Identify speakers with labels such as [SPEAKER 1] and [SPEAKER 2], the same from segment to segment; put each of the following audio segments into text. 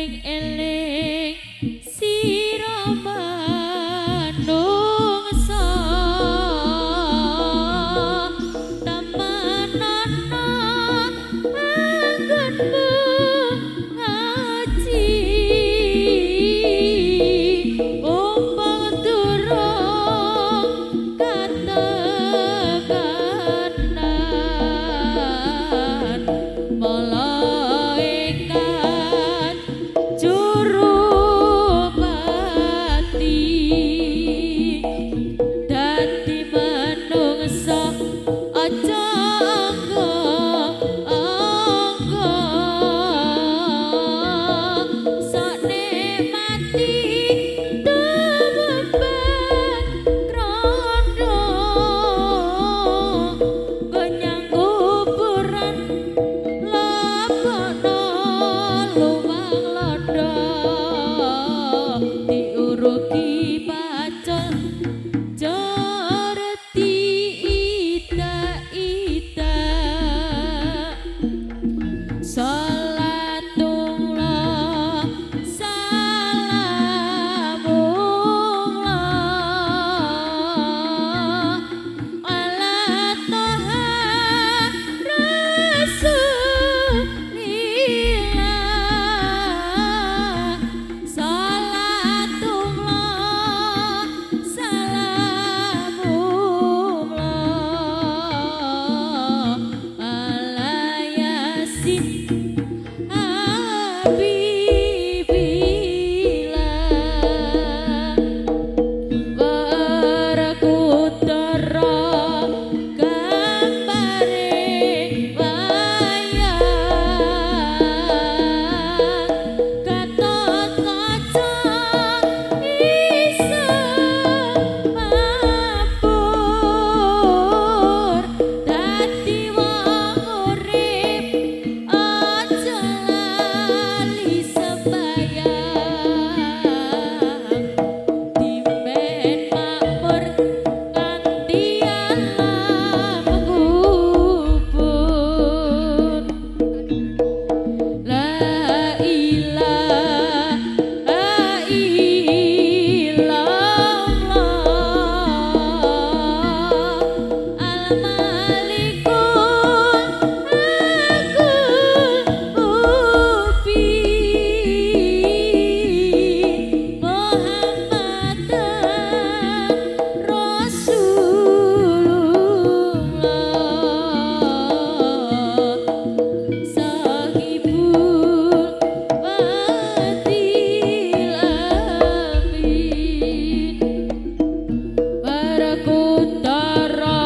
[SPEAKER 1] eling-eling sira manungsa temenana anggonmu ngaji umpama durung katekanan malaikat juru pati dadi manungsa aja angga sakne mati tumembang krondo gonyang kuburan lapono luwang londo diuruki pacul joreti ida-ida salatullah salamullah ala toha rasulillah salatullah salamullah ala yasin habibillah barakutara gambare wayang gatot kaca isa mabur dadi wong urip aja lali sembayang dimen makmur kanthi alam kubur la ilaha illallah al malikul hakul mubin muhammadan rasulullah sahibul wadil amin barakutara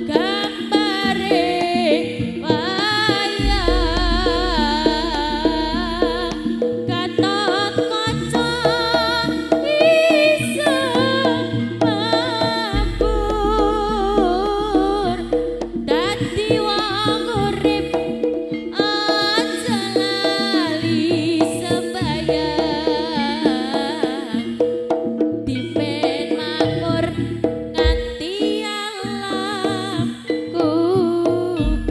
[SPEAKER 1] gambare wayang gatot kaca isa mabur dadi wong urip aja lali sembayang dipen makmur nganti alam kubur.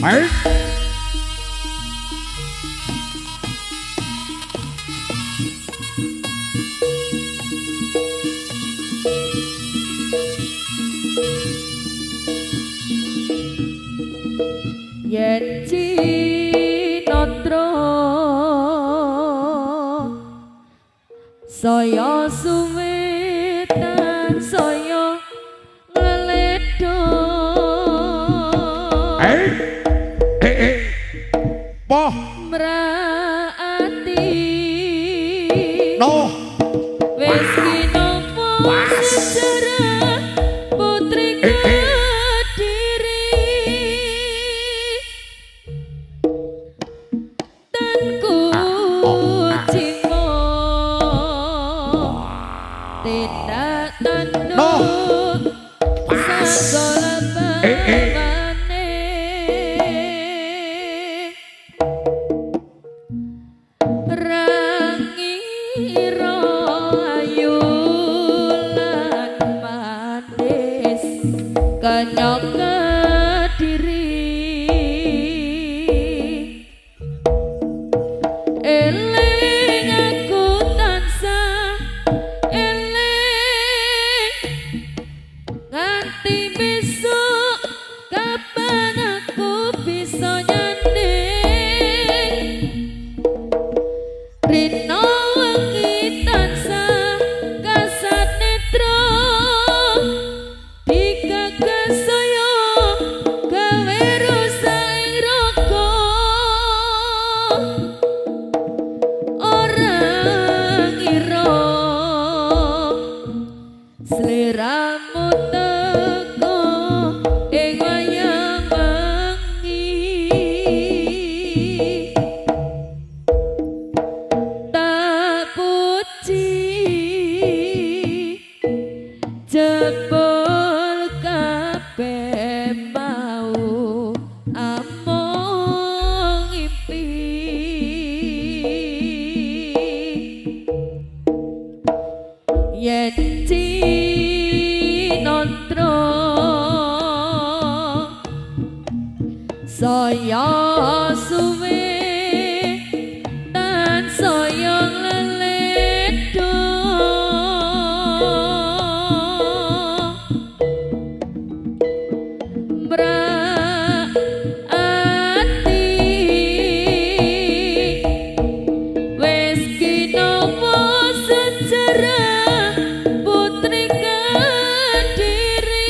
[SPEAKER 2] Eh?
[SPEAKER 1] yen cinatra saya suwetan saya leledho
[SPEAKER 2] Poh
[SPEAKER 1] mraati
[SPEAKER 2] no
[SPEAKER 1] wis kinapa sejarah putri Kediri tanku cinta tidak tanduk sagola bamane rangira ayu lan manis kenyok Kediri eling aku tansah eling nganti besok kapan aku bisa nyanding rino wengi tansah kasat netra digagas saya gawe rusak ing raga orang ngira sliramu teko ing wayang wengi tak puji jebul kabeh mau among ngimpi yen cinatra saya suwe dan saya leledho mraati wis kinapa sejarah putri Kediri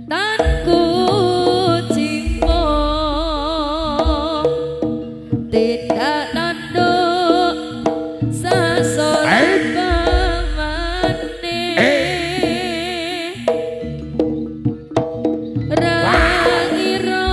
[SPEAKER 1] tanku cinta tidak tanduk sasolat bamane rangira